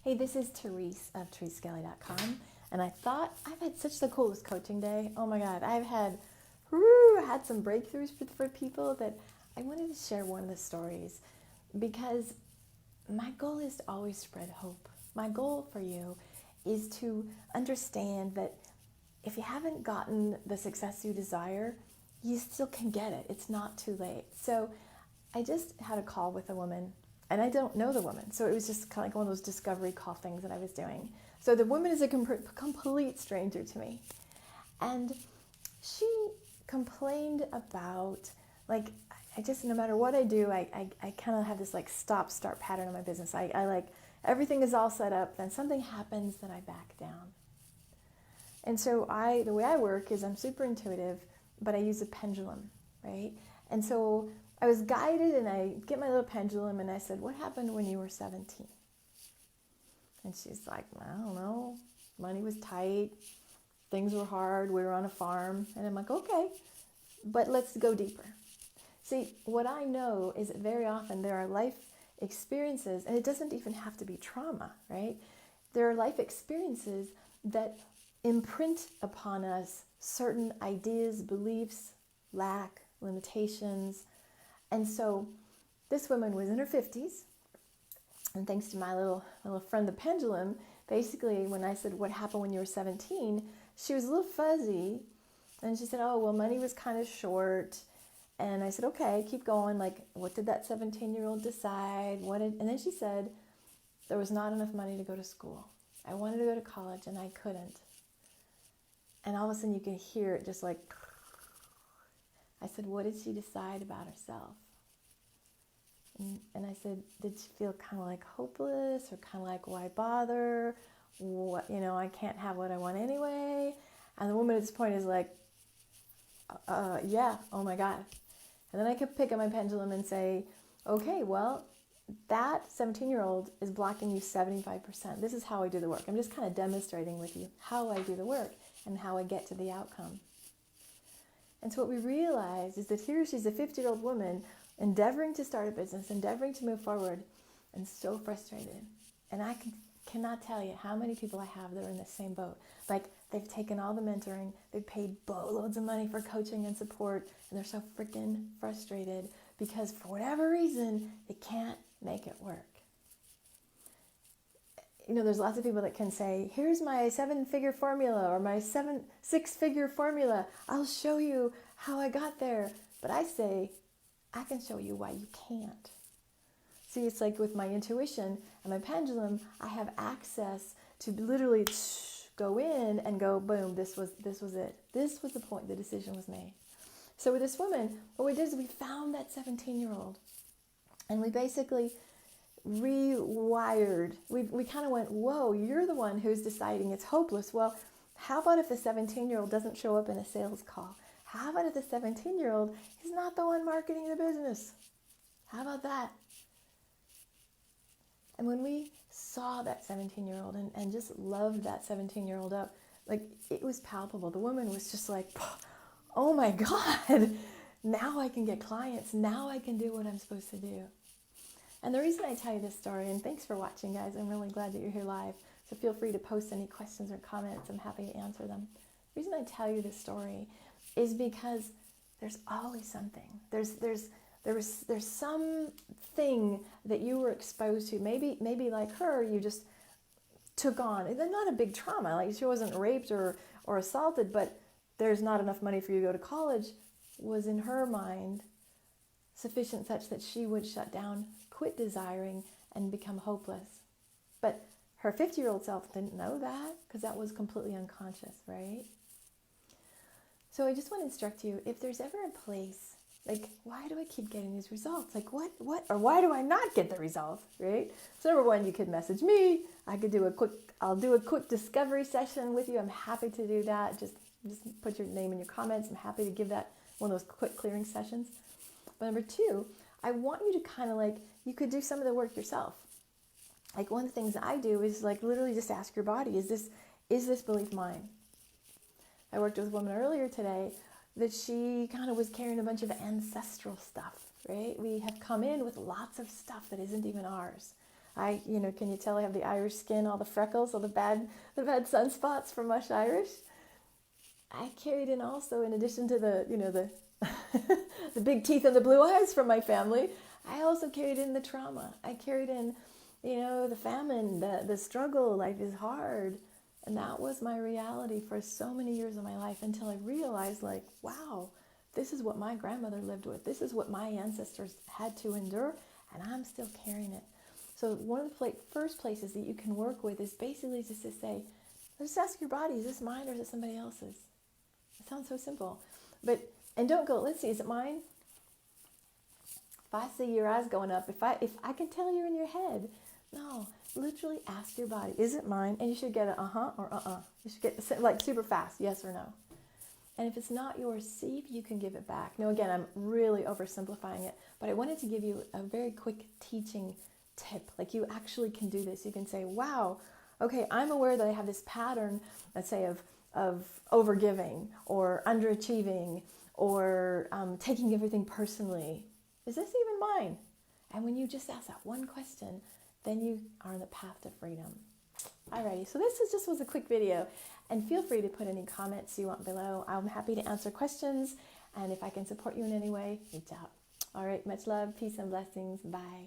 Hey, this is Therese of ThereseSkelly.com, and I thought I've had such the coolest coaching day. Oh my God, I've had some breakthroughs for people that I wanted to share one of the stories because my goal is to always spread hope. My goal for you is to understand that if you haven't gotten the success you desire, you still can get it. It's not too late. So I just had a call with a woman, and I don't know the woman. So it was just kind of like one of those discovery call things that I was doing. So the woman is a complete stranger to me. And she complained about, like, I just, no matter what I do, I kind of have this like stop-start pattern in my business. I like, everything is all set up, then something happens, then I back down. And so the way I work is I'm super intuitive, but I use a pendulum, right? And so I was guided, and I get my little pendulum, and I said, what happened when you were 17? And she's like, I don't know. Money was tight. Things were hard. We were on a farm. And I'm like, okay, but let's go deeper. See, what I know is that very often there are life experiences, and it doesn't even have to be trauma, right? There are life experiences that imprint upon us certain ideas, beliefs, lack, limitations. And so this woman was in her 50s, and thanks to my little friend, the pendulum, basically when I said, what happened when you were 17, she was a little fuzzy, and she said, oh, well, money was kind of short. And I said, okay, keep going. Like, what did that 17-year-old decide? And then she said, there was not enough money to go to school. I wanted to go to college, and I couldn't. And all of a sudden you can hear it just like, I said, what did she decide about herself? And I said, did she feel kind of like hopeless, or kind of like, why bother? What, I can't have what I want anyway. And the woman at this point is like, yeah, oh my God. And then I could pick up my pendulum and say, okay, well, that 17-year-old is blocking you 75%. This is how I do the work. I'm just kind of demonstrating with you how I do the work and how I get to the outcome. And so what we realize is that here she's a 50-year-old woman endeavoring to start a business, endeavoring to move forward, and so frustrated. And I cannot tell you how many people I have that are in the same boat. Like, they've taken all the mentoring, they've paid boatloads of money for coaching and support, and they're so freaking frustrated because for whatever reason, they can't make it work. There's lots of people that can say, here's my 7-figure formula or my 6-figure formula. I'll show you how I got there. But I say, I can show you why you can't. See, it's like with my intuition and my pendulum, I have access to literally go in and go, boom, this was it. This was the point, the decision was made. So with this woman, what we did is we found that 17-year-old, and we basically rewired. We kind of went, whoa, you're the one who's deciding it's hopeless. Well, how about if the 17-year-old doesn't show up in a sales call? How about if the 17-year-old is not the one marketing the business? How about that? And when we saw that 17-year-old and just loved that 17-year-old up, like, it was palpable. The woman was just like, oh my God, now I can get clients. Now I can do what I'm supposed to do. And the reason I tell you this story, and thanks for watching, guys, I'm really glad that you're here live, so feel free to post any questions or comments. I'm happy to answer them. The reason I tell you this story is because there's always something. There's something that you were exposed to. Maybe like her, you just took on. It's not a big trauma. Like, she wasn't raped or assaulted, but there's not enough money for you to go to college was in her mind sufficient such that she would shut down, quit desiring, and become hopeless. But her 50-year-old self didn't know that because that was completely unconscious, right? So I just want to instruct you, if there's ever a place, like, why do I keep getting these results? Like, what, or why do I not get the results, right? So number one, you could message me. I'll do a quick discovery session with you. I'm happy to do that. Just put your name in your comments. I'm happy to give that one of those quick clearing sessions. But number two, I want you to kind of like, you could do some of the work yourself. Like, one of the things I do is like literally just ask your body, is this belief mine? I worked with a woman earlier today that she kind of was carrying a bunch of ancestral stuff, right? We have come in with lots of stuff that isn't even ours. Can you tell I have the Irish skin, all the freckles, all the bad sunspots from Mush Irish? I carried in also, in addition to the the big teeth and the blue eyes from my family, I also carried in the trauma. I carried in, the famine, the struggle, life is hard. And that was my reality for so many years of my life until I realized, like, wow, this is what my grandmother lived with. This is what my ancestors had to endure, and I'm still carrying it. So one of the first places that you can work with is basically just to say, just ask your body, is this mine or is it somebody else's? It sounds so simple. And don't go, let's see, is it mine? If I see your eyes going up, if I can tell you're in your head, no, literally ask your body, is it mine? And you should get an uh-huh or uh-uh. You should get like super fast, yes or no. And if it's not yours, see if you can give it back. Now, again, I'm really oversimplifying it, but I wanted to give you a very quick teaching tip. Like, you actually can do this. You can say, wow, okay, I'm aware that I have this pattern, let's say, of overgiving or underachieving or taking everything personally. Is this even mine? And when you just ask that one question, then you are on the path to freedom. Alrighty, so this was a quick video, and feel free to put any comments you want below. I'm happy to answer questions, and if I can support you in any way, reach out. All right, much love, peace, and blessings. Bye.